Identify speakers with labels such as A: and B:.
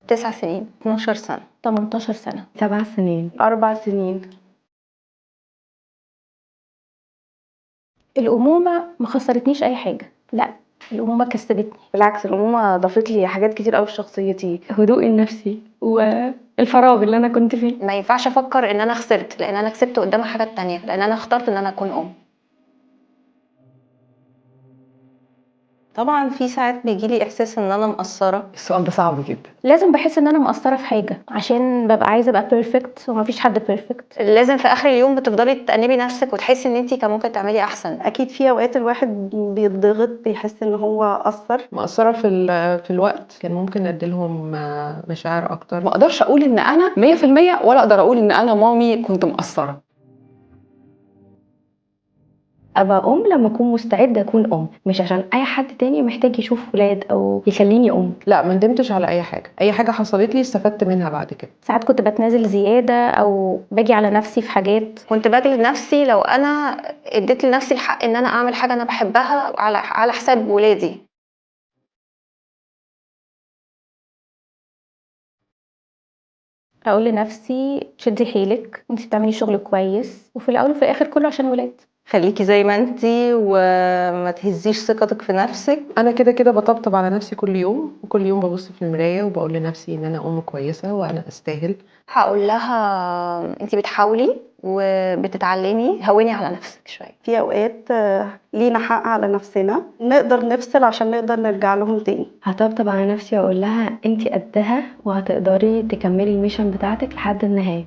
A: 9 سنين.
B: 12 سنة.
A: 18 سنة.
C: 7 سنين.
B: 4 سنين.
A: الأمومة ما خسرتنيش أي حاجة، لا الأمومة كسبتني.
B: بالعكس الأمومة ضافت لي حاجات كتير قوي في شخصيتي.
C: هدوئي النفسي والفراغ اللي انا كنت فيه.
A: ما ينفعش أفكر إن أنا خسرت، لأن أنا كسبت قدام حاجات تانية، لأن أنا اخترت إن أنا أكون أم.
B: طبعا في ساعات بيجيلي إحساس إن أنا مقصرة.
D: السؤال ده صعب جدا.
A: لازم بحس إن أنا مقصرة في حاجة، عشان ببقى عايزة أبقى بيرفكت ومفيش حد بيرفكت.
B: لازم في آخر اليوم بتفضلي تأنبي نفسك وتحسي إن انتي كان ممكن تعملي أحسن. أكيد في أوقات الواحد بيتضغط، بيحس إن هو قصر.
D: مقصرة في الوقت، كان ممكن أديلهم مشاعر أكتر.
E: ما اقدرش اقول ان انا 100% ولا اقدر اقول ان انا مامي كنت مقصره.
C: ابقى ام لما اكون مستعده اكون ام، مش عشان اي حد تاني محتاج يشوف ولاد او يخليني ام.
D: لا، ما ندمتش على أي حاجة حصلت لي استفدت منها بعد كده.
A: ساعات كنت بتنازل زيادة أو باجي على نفسي في حاجات.
B: كنت بجلد نفسي لو أنا اديت لنفسي الحق إن أنا أعمل حاجة أنا بحبها على حساب ولادي.
A: أقول لنفسي شدي حيلك، انتي بتعملي شغل كويس، وفي الأول وفي الآخر كله عشان ولاد.
B: خليكي زي ما انتي وما تهزيش ثقتك في نفسك.
D: أنا كده بطبطب على نفسي كل يوم، وكل يوم ببص في المراية وبقول لنفسي إن أنا أم كويسة وأنا أستاهل.
B: هقول لها انتي بتحاولي وبتتعلمي، هوني على نفسك شويه. في اوقات لينا حق على نفسنا، نقدر نفصل عشان نقدر نرجع لهم تاني.
C: هطبطب على نفسي واقول لها انتي قدها وهتقدري تكملي الميشن بتاعتك لحد النهايه.